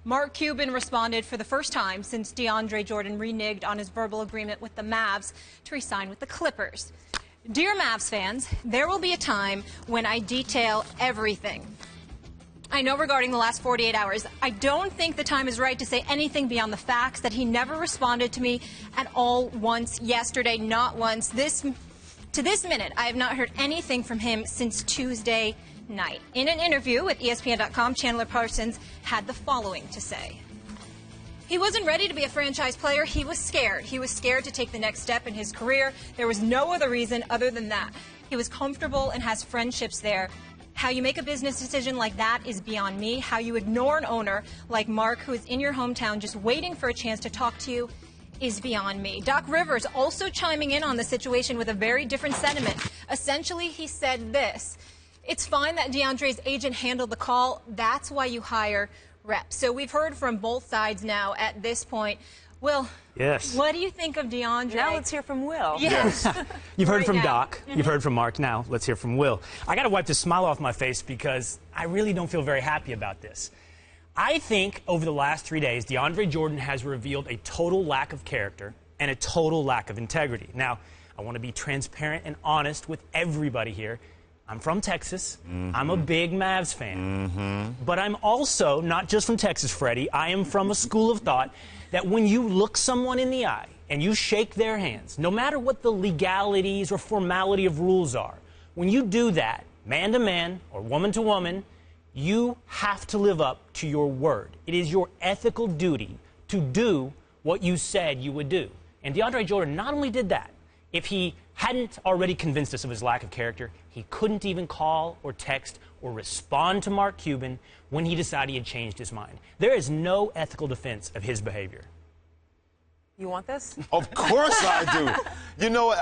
Mark Cuban responded for the first time since DeAndre Jordan reneged on his verbal agreement with the Mavs to re-sign with the Clippers. Dear Mavs fans, there will be a time when I detail everything. I know regarding the last 48 hours, I don't think the time is right to say anything beyond the facts that he never responded to me at all once yesterday, not once. To this minute, I have not heard anything from him since Tuesday night. In an interview with ESPN.com, Chandler Parsons had the following to say. He wasn't ready to be a franchise player. He was scared. He was scared to take the next step in his career. There was no other reason other than that. He was comfortable and has friendships there. How you make a business decision like that is beyond me. How you ignore an owner like Mark, who is in your hometown just waiting for a chance to talk to you, is beyond me. Doc Rivers also chiming in on the situation with a very different sentiment. Essentially, he said this. It's fine that DeAndre's agent handled the call. That's why you hire reps. So we've heard from both sides now at this point. Will, yes. What do you think of DeAndre? Now let's hear from Will. Yes. You've heard from now. Doc. You've heard from Mark. Now let's hear from Will. I got to wipe the smile off my face because I really don't feel very happy about this. I think over the last 3 days, DeAndre Jordan has revealed a total lack of character and a total lack of integrity. Now, I want to be transparent and honest with everybody here. I'm from Texas. I'm a big Mavs fan. But I'm also not just from Texas, Freddie. I am from a school of thought that when you look someone in the eye and you shake their hands, no matter what the legalities or formality of rules are, when you do that, man to man or woman to woman, you have to live up to your word. It is your ethical duty to do what you said you would do. And DeAndre Jordan not only did that, if he hadn't already convinced us of his lack of character, he couldn't even call or text or respond to Mark Cuban when he decided he had changed his mind. There is no ethical defense of his behavior. You want this? Of course I do. You know,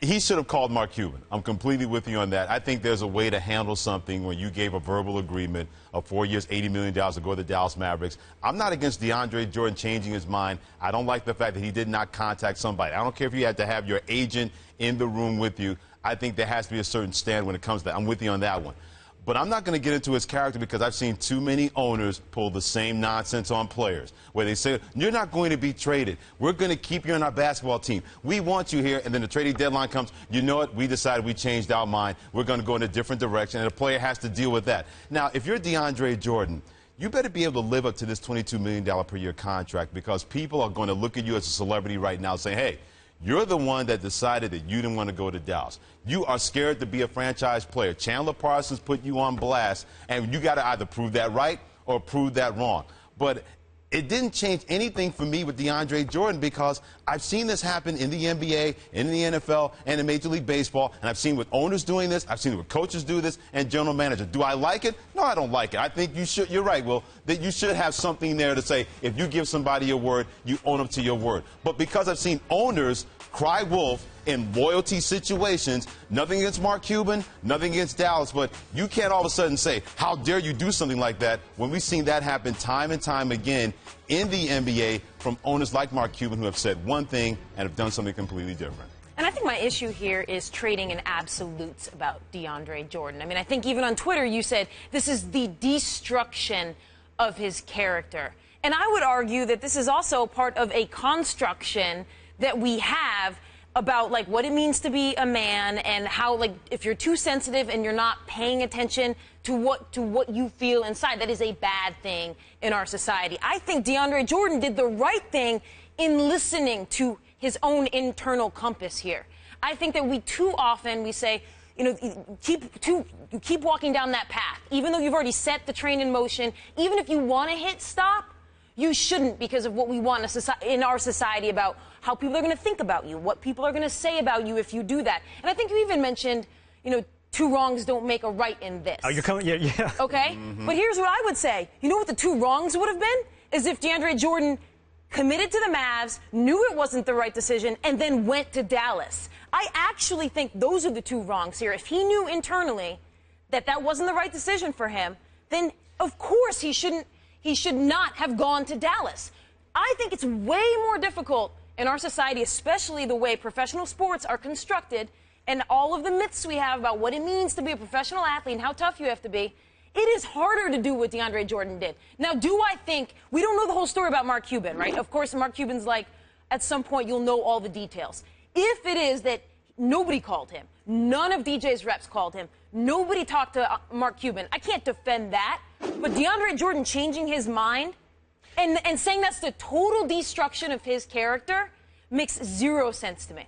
he should have called Mark Cuban. I'm completely with you on that. I think there's a way to handle something when you gave a verbal agreement of 4 years, $80 million to go to the Dallas Mavericks. I'm not against DeAndre Jordan changing his mind. I don't like the fact that he did not contact somebody. I don't care if you had to have your agent in the room with you. I think there has to be a certain stand when it comes to that. I'm with you on that one. But I'm not going to get into his character because I've seen too many owners pull the same nonsense on players where they say, you're not going to be traded. We're going to keep you on our basketball team. We want you here. And then the trading deadline comes. You know what? We decided we changed our mind. We're going to go in a different direction. And the player has to deal with that. Now, if you're DeAndre Jordan, you better be able to live up to this $22 million per year contract because people are going to look at you as a celebrity right now and say, hey, you're the one that decided that you didn't want to go to Dallas. You are scared to be a franchise player. Chandler Parsons put you on blast, and you got to either prove that right or prove that wrong. But it didn't change anything for me with DeAndre Jordan because I've seen this happen in the NBA, in the NFL, and in Major League Baseball, and I've seen with owners doing this, I've seen with coaches do this, and general managers. Do I like it? No, I don't like it. I think you should, you're right, Will, that you should have something there to say if you give somebody your word, you own up to your word. But because I've seen owners cry wolf in loyalty situations, nothing against Mark Cuban, nothing against Dallas, but you can't all of a sudden say, how dare you do something like that when we've seen that happen time and time again in the NBA from owners like Mark Cuban who have said one thing and have done something completely different. And I think my issue here is trading in absolutes about DeAndre Jordan. I mean, I think even on Twitter you said this is the destruction of his character. And I would argue that this is also part of a construction that we have about like what it means to be a man and how like if you're too sensitive and you're not paying attention to what you feel inside, that is a bad thing in our society. I think DeAndre Jordan did the right thing in listening to his own internal compass here. I think that we too often we say, you know, keep walking down that path, even though you've already set the train in motion. Even if you want to hit stop, you shouldn't because of what we want in our society about how people are going to think about you, what people are going to say about you if you do that. And I think you even mentioned, you know, two wrongs don't make a right in this. Oh, you're coming, yeah. Okay? But here's what I would say. You know what the two wrongs would have been? Is if DeAndre Jordan committed to the Mavs, knew it wasn't the right decision, and then went to Dallas. I actually think those are the two wrongs here. If he knew internally that that wasn't the right decision for him, then of course he should not have gone to Dallas. I think it's way more difficult in our society, especially the way professional sports are constructed and all of the myths we have about what it means to be a professional athlete and how tough you have to be. It is harder to do what DeAndre Jordan did. Now, do I think we don't know the whole story about Mark Cuban, right? Of course, Mark Cuban's like, at some point, you'll know all the details. If it is that nobody called him, none of DJ's reps called him, nobody talked to Mark Cuban, I can't defend that. But DeAndre Jordan changing his mind and saying that's the total destruction of his character makes zero sense to me.